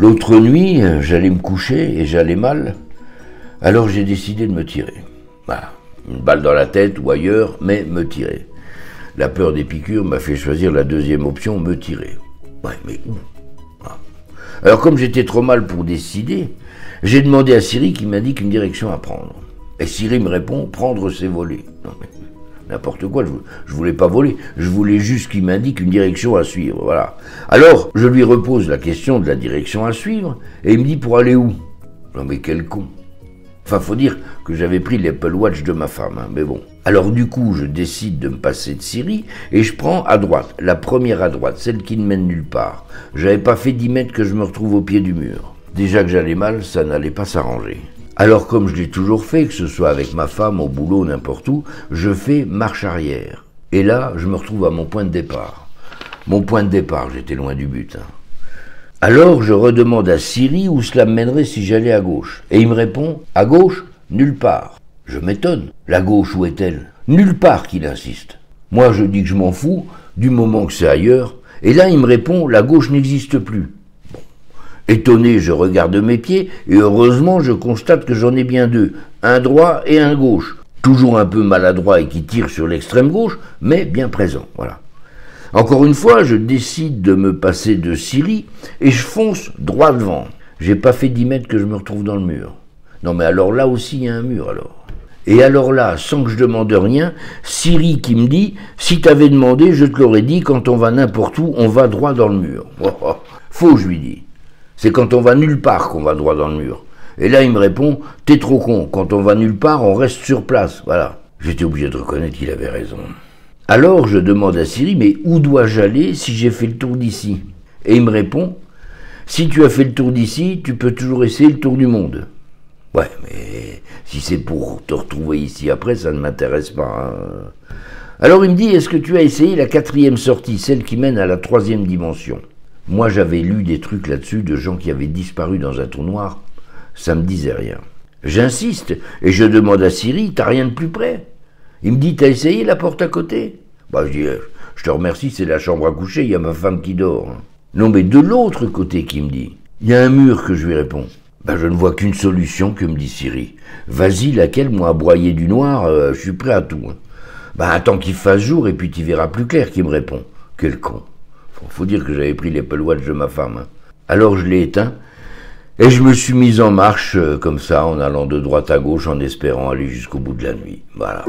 L'autre nuit, j'allais me coucher et j'allais mal, alors j'ai décidé de me tirer. Voilà, une balle dans la tête ou ailleurs, mais me tirer. La peur des piqûres m'a fait choisir la deuxième option, me tirer. Ouais, mais où? Alors comme j'étais trop mal pour décider, j'ai demandé à Siri qui m'indique une direction à prendre. Et Siri me répond, prendre c'est voler. Non mais, n'importe quoi, je voulais pas voler, je voulais juste qu'il m'indique une direction à suivre, voilà. Alors, je lui repose la question de la direction à suivre, et il me dit pour aller où? Non mais quel con. Enfin, faut dire que j'avais pris l'Apple Watch de ma femme, hein, mais bon. Alors du coup, je décide de me passer de Siri, et je prends à droite, la première à droite, celle qui ne mène nulle part. J'avais pas fait 10 mètres que je me retrouve au pied du mur. Déjà que j'allais mal, ça n'allait pas s'arranger. Alors comme je l'ai toujours fait, que ce soit avec ma femme, au boulot, n'importe où, je fais marche arrière. Et là, je me retrouve à mon point de départ. Mon point de départ, j'étais loin du but. Hein. Alors je redemande à Siri où cela me mènerait si j'allais à gauche. Et il me répond, à gauche, nulle part. Je m'étonne. La gauche, où est-elle? Nulle part, qu'il insiste. Moi, je dis que je m'en fous, du moment que c'est ailleurs. Et là, il me répond, la gauche n'existe plus. Bon. Étonné, je regarde mes pieds, et heureusement, je constate que j'en ai bien deux. Un droit et un gauche. Toujours un peu maladroit et qui tire sur l'extrême gauche, mais bien présent, voilà. Encore une fois, je décide de me passer de Siri, et je fonce droit devant. J'ai pas fait 10 mètres que je me retrouve dans le mur. Non mais alors là aussi, il y a un mur alors. Et alors là, sans que je demande rien, Siri qui me dit « Si t'avais demandé, je te l'aurais dit, quand on va n'importe où, on va droit dans le mur. » Faux, je lui dis. C'est quand on va nulle part qu'on va droit dans le mur. Et là, il me répond « T'es trop con, quand on va nulle part, on reste sur place. » Voilà. J'étais obligé de reconnaître qu'il avait raison. Alors, je demande à Siri « Mais où dois-je aller si j'ai fait le tour d'ici ?» Et il me répond « Si tu as fait le tour d'ici, tu peux toujours essayer le tour du monde. » Ouais, mais si c'est pour te retrouver ici après, ça ne m'intéresse pas. Hein. Alors il me dit, est-ce que tu as essayé la 4e sortie, celle qui mène à la 3e dimension? Moi j'avais lu des trucs là-dessus de gens qui avaient disparu dans un trou noir, ça me disait rien. J'insiste et je demande à Siri, t'as rien de plus près? Il me dit, t'as essayé la porte à côté? Bah je dis, je te remercie, c'est la chambre à coucher, il y a ma femme qui dort. Hein. Non mais de l'autre côté qui me dit, il y a un mur que je lui réponds. Ben, je ne vois qu'une solution, que me dit Siri. Vas-y, laquelle, moi, à broyer du noir, je suis prêt à tout. Hein. Ben, attends qu'il fasse jour et puis tu verras plus clair, qui me répond. Quel con. Faut dire que j'avais pris l'Apple Watch de ma femme. Hein. Alors je l'ai éteint et je me suis mis en marche comme ça, en allant de droite à gauche, en espérant aller jusqu'au bout de la nuit. Voilà.